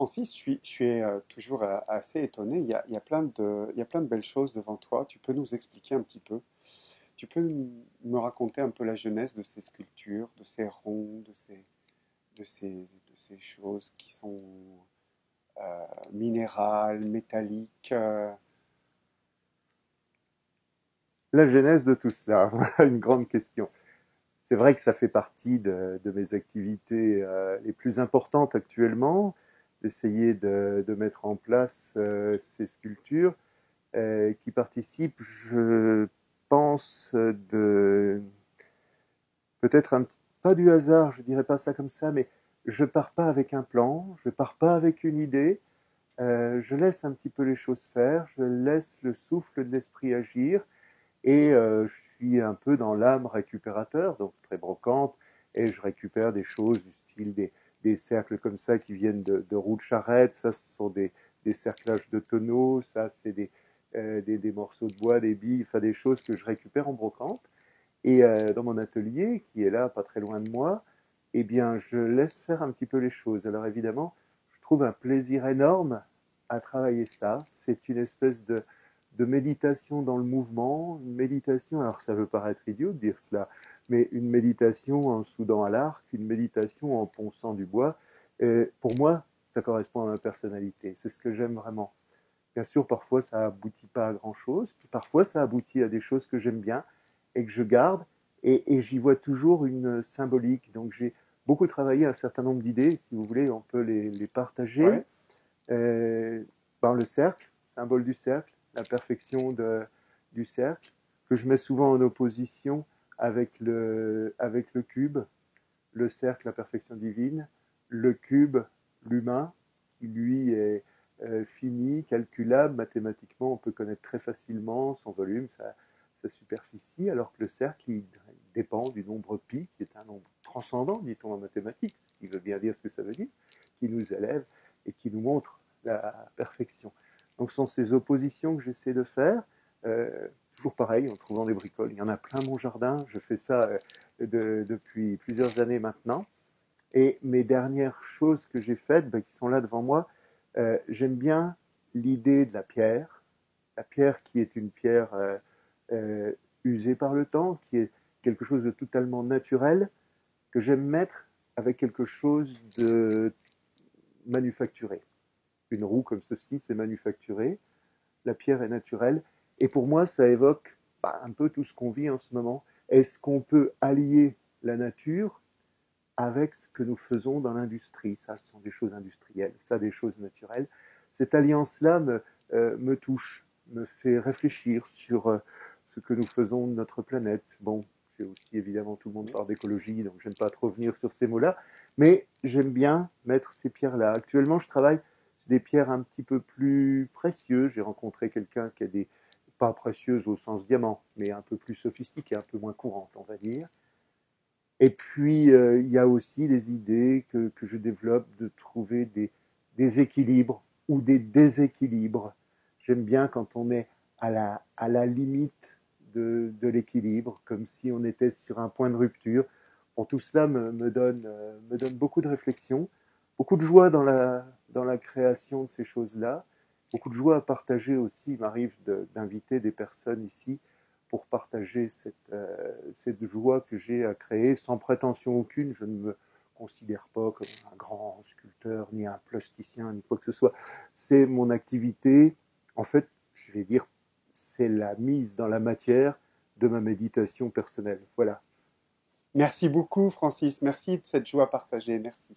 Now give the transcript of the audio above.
Francis, je suis toujours assez étonné. Il y a plein de belles choses devant toi. Tu peux nous expliquer un petit peu? Tu peux me raconter un peu la genèse de ces sculptures, de ces ronds, de ces choses qui sont minérales, métalliques. La genèse de tout cela, voilà une grande question. C'est vrai que ça fait partie de mes activités les plus importantes actuellement, d'essayer de mettre en place ces sculptures qui participent, je pense, de peut-être pas du hasard, je dirais pas ça comme ça, mais je pars pas avec un plan, je pars pas avec une idée, je laisse un petit peu les choses faire, je laisse le souffle de l'esprit agir. Et je suis un peu dans l'âme récupérateur, donc très brocante, et je récupère des choses du style des cercles comme ça qui viennent de roues de charrette, ça ce sont des cerclages de tonneaux, ça c'est des morceaux de bois, des billes, enfin des choses que je récupère en brocante. Et dans mon atelier, qui est là, pas très loin de moi, eh bien je laisse faire un petit peu les choses. Alors évidemment, je trouve un plaisir énorme à travailler ça. C'est une espèce de méditation dans le mouvement, une méditation, alors ça veut paraître idiot de dire cela, mais une méditation en soudant à l'arc, une méditation en ponçant du bois. Et pour moi, ça correspond à ma personnalité. C'est ce que j'aime vraiment. Bien sûr, parfois ça aboutit pas à grand chose, puis parfois ça aboutit à des choses que j'aime bien et que je garde, et j'y vois toujours une symbolique. Donc j'ai beaucoup travaillé un certain nombre d'idées, si vous voulez, on peut les partager. Ouais. Euh, Par le cercle, symbole du cercle, la perfection du cercle, que je mets souvent en opposition avec le cube, le cercle, la perfection divine, le cube, l'humain, qui lui est fini, calculable, mathématiquement, on peut connaître très facilement son volume, sa superficie, alors que le cercle, il dépend du nombre pi, qui est un nombre transcendant, dit-on en mathématiques, ce qui veut bien dire ce que ça veut dire, qui nous élève et qui nous montre la perfection. Donc ce sont ces oppositions que j'essaie de faire, toujours pareil, en trouvant des bricoles. Il y en a plein mon jardin, je fais ça depuis plusieurs années maintenant. Et mes dernières choses que j'ai faites, qui sont là devant moi, j'aime bien l'idée de la pierre qui est une pierre euh, usée par le temps, qui est quelque chose de totalement naturel, que j'aime mettre avec quelque chose de manufacturé. Une roue comme ceci, c'est manufacturé, la pierre est naturelle, et pour moi, ça évoque un peu tout ce qu'on vit en ce moment. Est-ce qu'on peut allier la nature avec ce que nous faisons dans l'industrie? Ça, ce sont des choses industrielles, ça, des choses naturelles. Cette alliance-là me touche, me fait réfléchir sur ce que nous faisons de notre planète. Bon, c'est aussi évidemment, tout le monde parle d'écologie, donc j'aime pas trop revenir sur ces mots-là, mais j'aime bien mettre ces pierres-là. Actuellement, je travaille sur des pierres un petit peu plus précieuses. J'ai rencontré quelqu'un qui a des, pas précieuses au sens diamant, mais un peu plus sophistiquées, un peu moins courantes, on va dire. Et puis, il y a aussi des idées que je développe de trouver des équilibres ou des déséquilibres. J'aime bien quand on est à la limite de l'équilibre, comme si on était sur un point de rupture. Bon, tout cela me donne beaucoup de réflexion, beaucoup de joie dans la création de ces choses-là, beaucoup de joie à partager aussi. Il m'arrive d'inviter des personnes ici pour partager cette joie que j'ai à créer sans prétention aucune. Je ne me considère pas comme un grand sculpteur, ni un plasticien, ni quoi que ce soit. C'est mon activité. En fait, je vais dire, c'est la mise dans la matière de ma méditation personnelle. Voilà. Merci beaucoup, Francis. Merci de cette joie partagée. Merci.